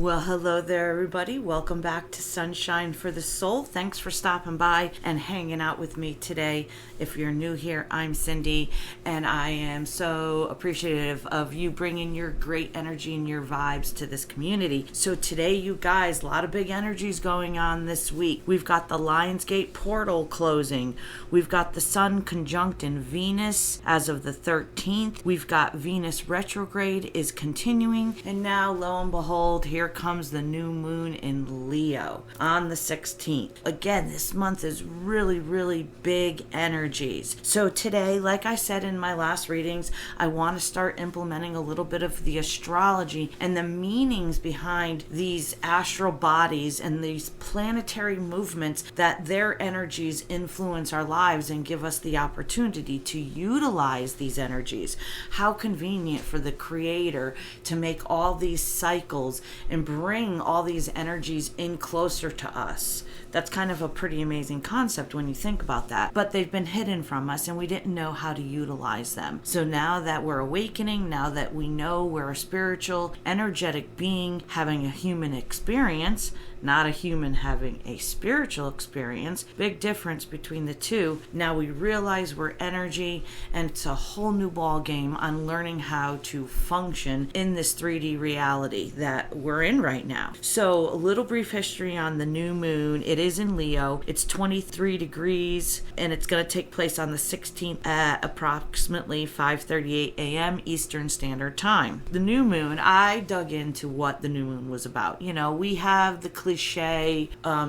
Well, hello there, everybody. Welcome back to Sunshine for the Soul. Thanks for stopping by and hanging out with me today. If you're new here, I'm Cyndi, and I am so appreciative of you bringing your great energy and your vibes to this community. So today, you guys, a lot of big energies going on this week. We've got the Lionsgate portal closing. We've got the Sun conjunct in Venus as of the 13th. We've got Venus retrograde is continuing, and now, lo and behold, here comes the new moon in Leo on the 16th. Again, this month is really big energies. So today, like I said in my last readings, I want to start implementing a little bit of the astrology and the meanings behind these astral bodies and these planetary movements, that their energies influence our lives and give us the opportunity to utilize these energies. How convenient for the Creator to make all these cycles and bring all these energies in closer to us. That's kind of a pretty amazing concept when you think about that. But they've been hidden from us and we didn't know how to utilize them. So now that we're awakening, now that we know we're a spiritual, energetic being having a human experience, not a human having a spiritual experience, big difference between the two. Now we realize we're energy, and it's a whole new ball game on learning how to function in this 3D reality that we're in right now. So a little brief history on the new moon. It is in Leo. It's 23 degrees and it's going to take place on the 16th at approximately 5:38 a.m. Eastern Standard Time. The new moon, I dug into what the new moon was about. You know, we have the cliche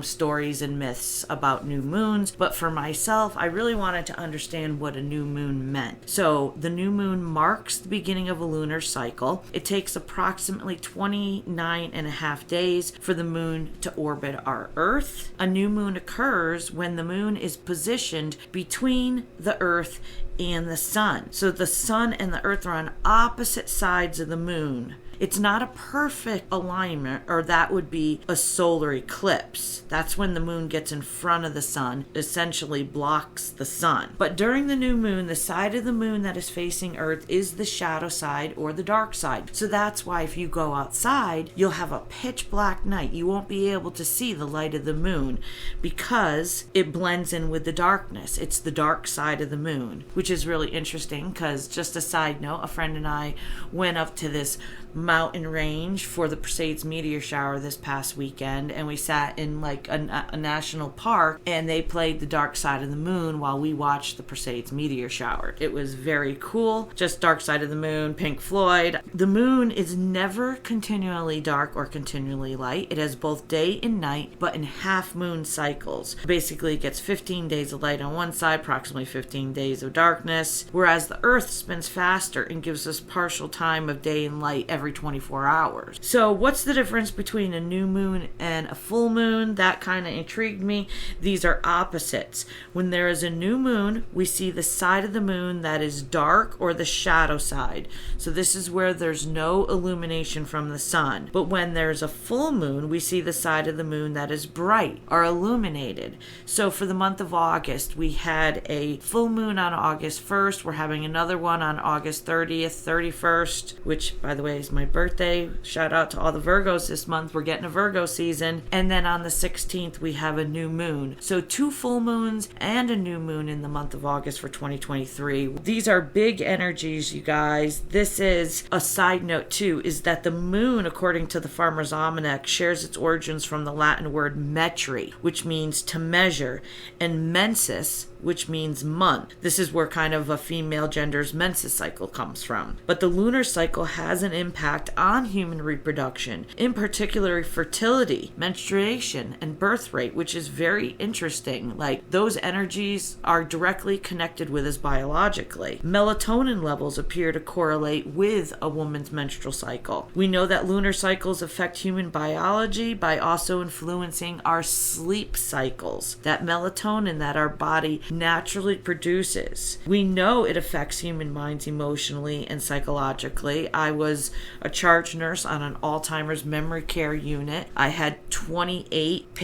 stories and myths about new moons, but for myself, I really wanted to understand what a new moon meant. So the new moon marks the beginning of a lunar cycle. It takes approximately 29 and a half days for the moon to orbit our Earth. A new moon occurs when the moon is positioned between the Earth and the sun. So the sun and the Earth are on opposite sides of the moon. It's not a perfect alignment, or that would be a solar eclipse. That's when the moon gets in front of the sun, essentially blocks the sun. But during the new moon, the side of the moon that is facing Earth is the shadow side or the dark side. So that's why if you go outside, you'll have a pitch black night. You won't be able to see the light of the moon because it blends in with the darkness. It's the dark side of the moon, which is really interesting because, just a side note, a friend and I went up to this mountain range for the Perseids meteor shower this past weekend, and we sat in like a national park, and they played the dark side of the moon while we watched the Perseids meteor shower. It was very cool. Just Dark Side of the Moon, Pink Floyd. The moon is never continually dark or continually light. It has both day and night, but in half moon cycles. Basically, it gets 15 days of light on one side, approximately 15 days of darkness, whereas the Earth spins faster and gives us partial time of day and light every 24 hours. So what's the difference between a new moon and a full moon? That kind of intrigued me. These are opposites. When there is a new moon, we see the side of the moon that is dark, or the shadow side. So this is where there's no illumination from the sun. But when there's a full moon, we see the side of the moon that is bright or illuminated. So for the month of August, we had a full moon on August 1st. We're having another one on August 30th, 31st, which, by the way, is my birthday. Shout out to all the Virgos this month. We're getting a Virgo season. And then on the 16th, we have a new moon. So 2 full moons and a new moon in the month of August for 2023. These are big energies, you guys. This is a side note too, is that the moon, according to the Farmer's Almanac, shares its origins from the Latin word metri, which means to measure, and mensis, which means month. This is where kind of a female gender's menses cycle comes from. But the lunar cycle has an impact on human reproduction, in particular fertility, menstruation, and birth rate, which is very interesting. Like, those energies are directly connected with us biologically. Melatonin levels appear to correlate with a woman's menstrual cycle. We know that lunar cycles affect human biology by also influencing our sleep cycles, that melatonin that our body naturally produces. We know it affects human minds emotionally and psychologically. I was a charge nurse on an Alzheimer's memory care unit. I had 28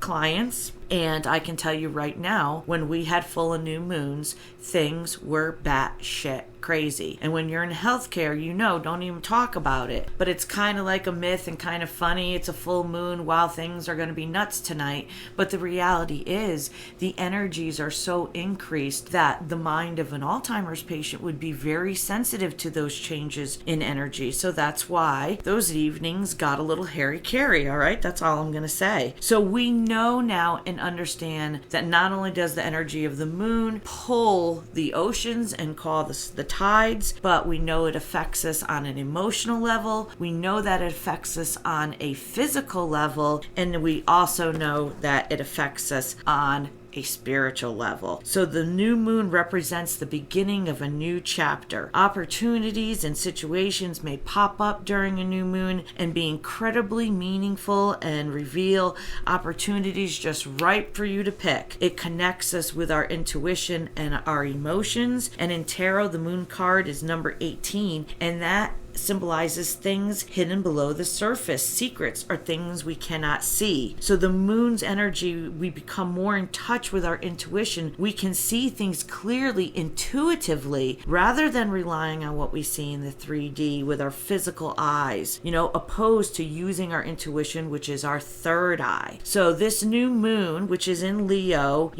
clients, and I can tell you right now, when we had full and new moons, things were batshit crazy. And when you're in healthcare, don't even talk about it. But it's kind of like a myth and kind of funny. It's a full moon. Wow, things are going to be nuts tonight. But the reality is the energies are so increased that the mind of an Alzheimer's patient would be very sensitive to those changes in energy. So that's why those evenings got a little hairy-carry, all right? That's all I'm going to say. So we know now and understand that not only does the energy of the moon pull the oceans and cause the tides, but we know it affects us on an emotional level. We know that it affects us on a physical level, and we also know that it affects us on a spiritual level. So the new moon represents the beginning of a new chapter. Opportunities and situations may pop up during a new moon and be incredibly meaningful and reveal opportunities just right for you to pick. It connects us with our intuition and our emotions. And in tarot, the moon card is number 18, and that symbolizes things hidden below the surface, secrets, or things we cannot see. So the moon's energy, we become more in touch with our intuition. We can see things clearly, intuitively, rather than relying on what we see in the 3D with our physical eyes, opposed to using our intuition, which is our third eye. So this new moon, which is in Leo,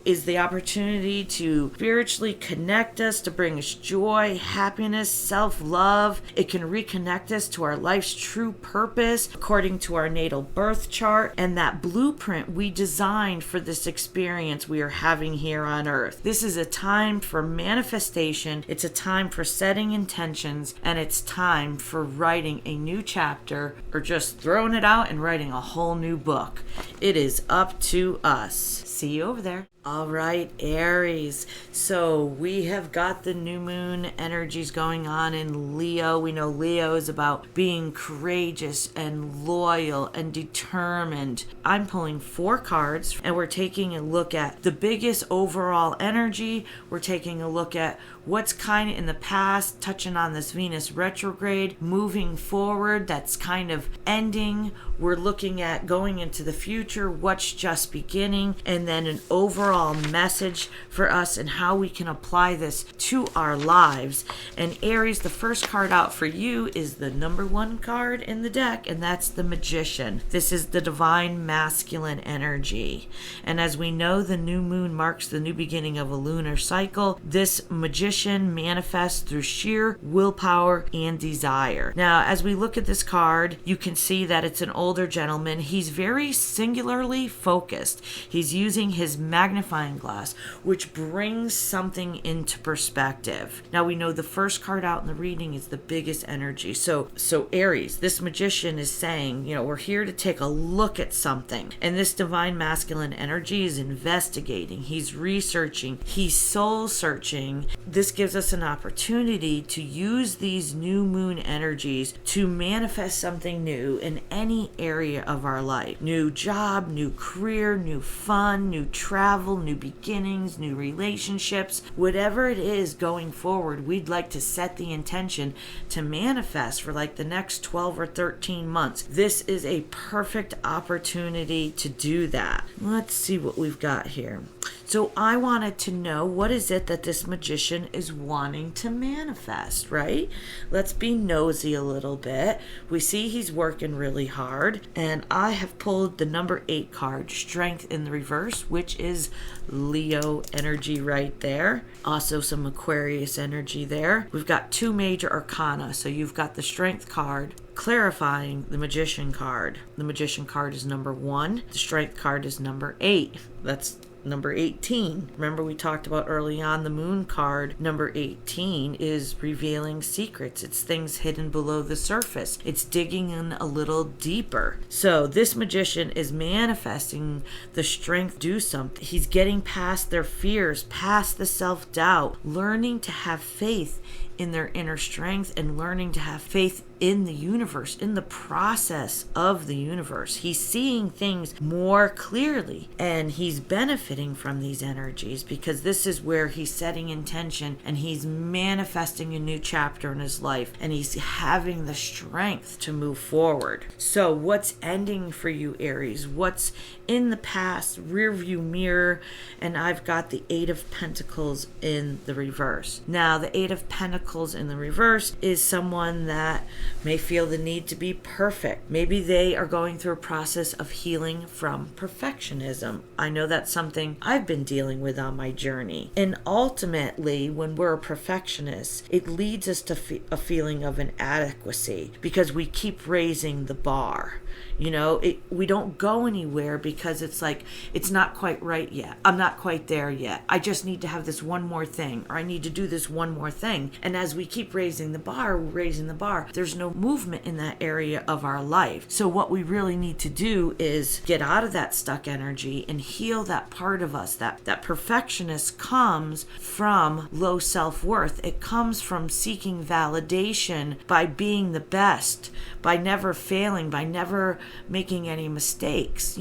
is the opportunity to spiritually connect us, to bring us joy, happiness, self-love. It can reconnect us to our life's true purpose according to our natal birth chart and that blueprint we designed for this experience we are having here on Earth. This is a time for manifestation. It's a time for setting intentions, and it's time for writing a new chapter or just throwing it out and writing a whole new book. It is up to us. See you over there. All right, Aries. So we have got the new moon energies going on in Leo. We know Leo is about being courageous and loyal and determined. I'm pulling 4 cards, and we're taking a look at the biggest overall energy. We're taking a look at what's kind of in the past, touching on this Venus retrograde, moving forward, that's kind of ending. We're looking at going into the future, what's just beginning, and then an overall message for us and how we can apply this to our lives. And Aries, the first card out for you is the number 1 card in the deck, and that's the Magician. This is the divine masculine energy. And as we know, the new moon marks the new beginning of a lunar cycle. This Magician manifests through sheer willpower and desire. Now, as we look at this card, you can see that it's an older gentleman. He's very singularly focused. He's using his magnifying glass, which brings something into perspective. Now, we know the first card out in the reading is the biggest energy. So Aries, this Magician is saying, we're here to take a look at something. And this divine masculine energy is investigating. He's researching. He's soul searching. This gives us an opportunity to use these new moon energies to manifest something new in any area of our life. New job, new career, new fun, new travel, new beginnings, new relationships. Whatever it is going forward, we'd like to set the intention to manifest for like the next 12 or 13 months. This is a perfect opportunity to do that. Let's see what we've got here. So I wanted to know, what is it that this Magician is wanting to manifest, right? Let's be nosy a little bit. We see he's working really hard, and I have pulled the number 8 card, Strength in the reverse, which is Leo energy right there. Also some Aquarius energy there. We've got 2 major arcana. So you've got the Strength card clarifying the Magician card. The Magician card is number 1. The Strength card is number 8. That's number 18. Remember, we talked about early on the moon card. Number 18 is revealing secrets. It's things hidden below the surface. It's digging in a little deeper. So this Magician is manifesting the strength to do something. He's getting past their fears, past the self-doubt, learning to have faith in their inner strength and learning to have faith in the universe, in the process of the universe. He's seeing things more clearly, and he's benefiting from these energies because this is where he's setting intention and he's manifesting a new chapter in his life, and he's having the strength to move forward. So what's ending for you, Aries? What's in the past, rear view mirror? And I've got the Eight of Pentacles in the reverse. Now, the Eight of Pentacles in the reverse is someone that may feel the need to be perfect. Maybe they are going through a process of healing from perfectionism. I know that's something I've been dealing with on my journey. And ultimately, when we're a perfectionist, it leads us to a feeling of inadequacy because we keep raising the bar. We don't go anywhere because it's like, it's not quite right yet. I'm not quite there yet. I just need to have this one more thing, or I need to do this one more thing. And as we keep raising the bar, there's no movement in that area of our life. So what we really need to do is get out of that stuck energy and heal that part of us. That perfectionist comes from low self-worth. It comes from seeking validation by being the best, by never failing, by never making any mistakes.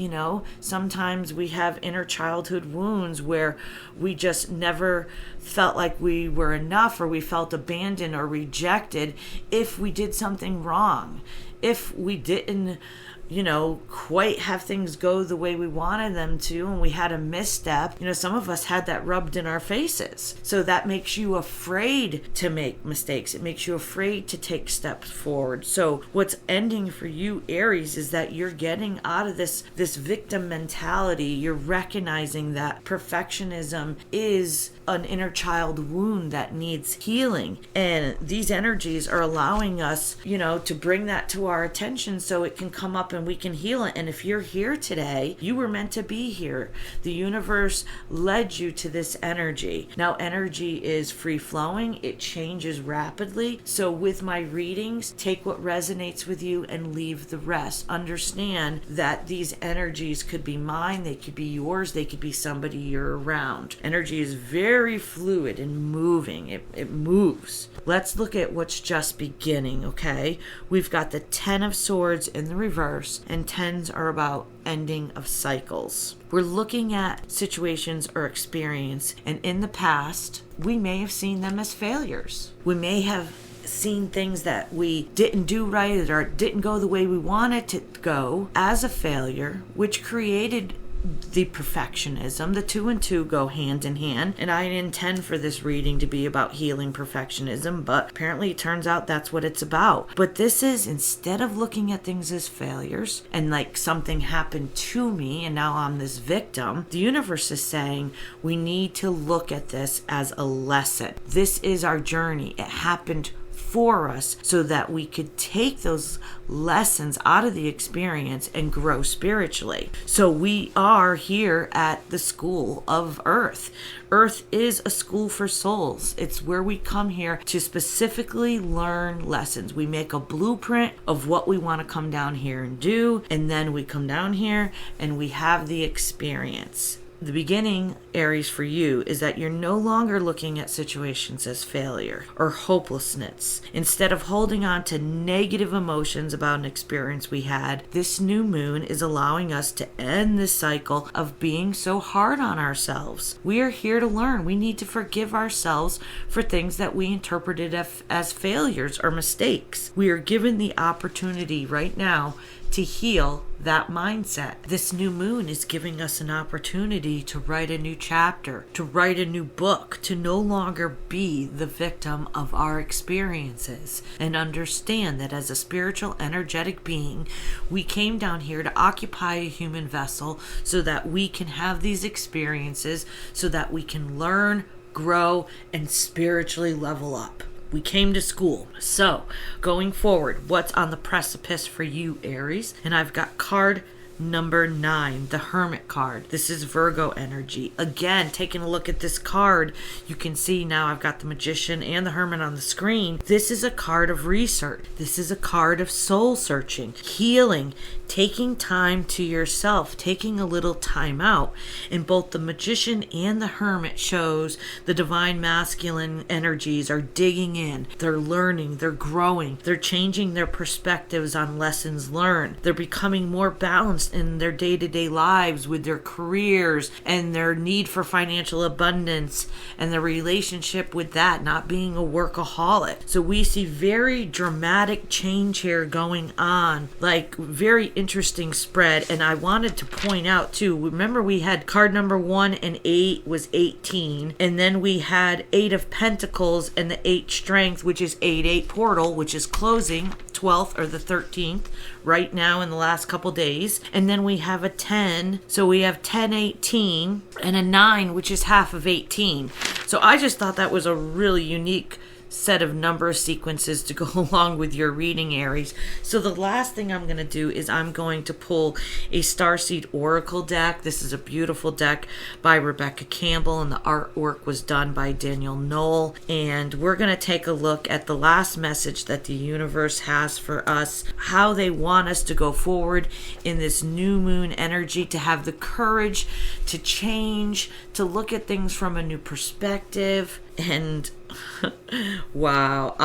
Sometimes we have inner childhood wounds where we just never felt like we were enough, or we felt abandoned or rejected if we did something wrong, if we didn't quite have things go the way we wanted them to, and we had a misstep. Some of us had that rubbed in our faces. So that makes you afraid to make mistakes. It makes you afraid to take steps forward. So what's ending for you, Aries, is that you're getting out of this victim mentality. You're recognizing that perfectionism is an inner child wound that needs healing. And these energies are allowing us, to bring that to our attention so it can come up and we can heal it. And if you're here today, you were meant to be here. The universe led you to this energy. Now, energy is free flowing. It changes rapidly. So with my readings, take what resonates with you and leave the rest. Understand that these energies could be mine, they could be yours, they could be somebody you're around. Energy is very fluid and moving. It moves. Let's look at what's just beginning, okay? We've got the Ten of Swords in the reverse, and tens are about ending of cycles. We're looking at situations or experience, and in the past, we may have seen them as failures. We may have seen things that we didn't do right or didn't go the way we wanted to go as a failure, which created the perfectionism. The 2 and 2 go hand in hand, and I intend for this reading to be about healing perfectionism, but apparently it turns out that's what it's about. But this is, instead of looking at things as failures and like something happened to me and now I'm this victim, the universe is saying we need to look at this as a lesson. This is our journey. It happened for us so that we could take those lessons out of the experience and grow spiritually. So we are here at the school of Earth. Earth is a school for souls. It's where we come here to specifically learn lessons. We make a blueprint of what we want to come down here and do, and then we come down here and we have the experience. The beginning, Aries, for you is that you're no longer looking at situations as failure or hopelessness. Instead of holding on to negative emotions about an experience we had, this new moon is allowing us to end this cycle of being so hard on ourselves. We are here to learn. We need to forgive ourselves for things that we interpreted as failures or mistakes. We are given the opportunity right now to heal that mindset. This new moon is giving us an opportunity to write a new chapter, to write a new book, to no longer be the victim of our experiences, and understand that as a spiritual, energetic being, we came down here to occupy a human vessel so that we can have these experiences, so that we can learn, grow, and spiritually level up. We came to school. So, going forward, what's on the precipice for you, Aries? And I've got card Number 9, the Hermit card. This is Virgo energy. Again, taking a look at this card, you can see now I've got the Magician and the Hermit on the screen. This is a card of research. This is a card of soul searching, healing, taking time to yourself, taking a little time out. And both the Magician and the Hermit shows the divine masculine energies are digging in. They're learning, they're growing, they're changing their perspectives on lessons learned. They're becoming more balanced in their day-to-day lives with their careers and their need for financial abundance and their relationship with that, not being a workaholic. So we see very dramatic change here going on, like very interesting spread. And I wanted to point out too, remember we had card number 1 and 8 was 18, and then we had 8 of Pentacles and the 8 Strength, which is 8-8 portal, which is closing 12th or the 13th right now in the last couple days. And then we have a 10, so we have 10-18, and a 9, which is half of 18. So I just thought that was a really unique set of number sequences to go along with your reading, Aries. So the last thing I'm going to do is I'm going to pull a Starseed Oracle deck. This is a beautiful deck by Rebecca Campbell, and the artwork was done by Daniel Knoll. And we're going to take a look at the last message that the universe has for us, how they want us to go forward in this new moon energy, to have the courage to change, to look at things from a new perspective. And wow,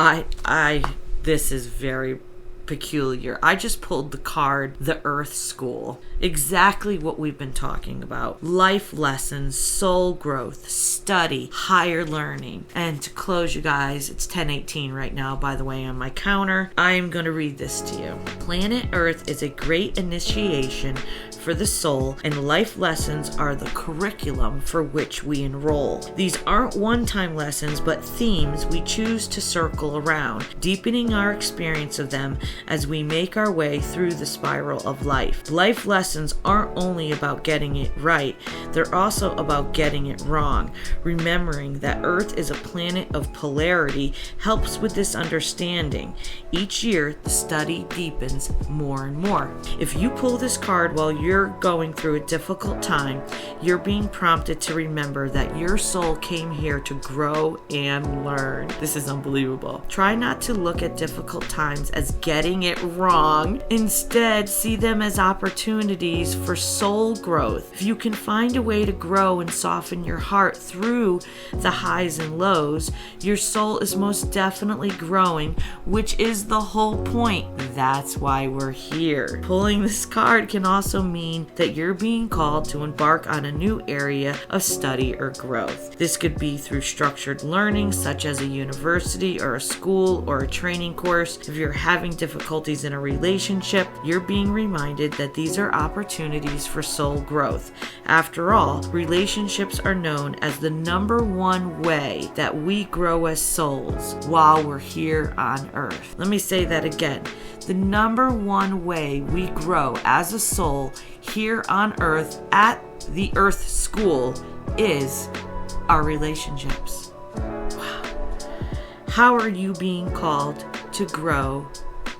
this is very peculiar. I just pulled the card, the Earth School. Exactly what we've been talking about. Life lessons, soul growth, study, higher learning. And to close, you guys, it's 10:18 right now, by the way, on my counter. I am going to read this to you. Planet Earth is a great initiation for the soul, and life lessons are the curriculum for which we enroll. These aren't one-time lessons, but themes we choose to circle around, deepening our experience of them as we make our way through the spiral of life. Life lessons aren't only about getting it right, they're also about getting it wrong. Remembering that Earth is a planet of polarity helps with this understanding. Each year, the study deepens more and more. If you pull this card while you're going through a difficult time, you're being prompted to remember that your soul came here to grow and learn. This is unbelievable. Try not to look at difficult times as getting it wrong. Instead, see them as opportunities for soul growth. If you can find a way to grow and soften your heart through the highs and lows, your soul is most definitely growing, which is the whole point. That's why we're here. Pulling this card can also mean that you're being called to embark on a new area of study or growth. This could be through structured learning, such as a university or a school or a training course. If you're having difficulties in a relationship, you're being reminded that these are opportunities for soul growth. After all, relationships are known as the number one way that we grow as souls while we're here on Earth. Let me say that again. The number one way we grow as a soul here on Earth at the Earth School is our relationships. Wow. How are you being called to grow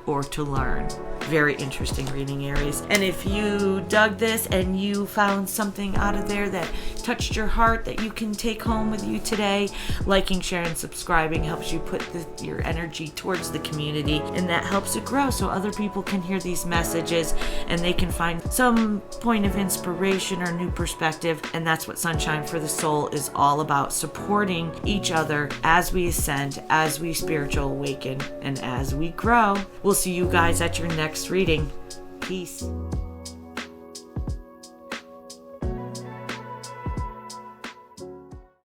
or to learn? Very interesting reading, Aries. And if you dug this and you found something out of there that touched your heart that you can take home with you today, liking, sharing, subscribing helps you put your energy towards the community, and that helps it grow so other people can hear these messages and they can find some point of inspiration or new perspective. And that's what Sunshine for the Soul is all about, supporting each other as we ascend, as we spiritual awaken, and as we grow. We'll see you guys at your next reading. Peace.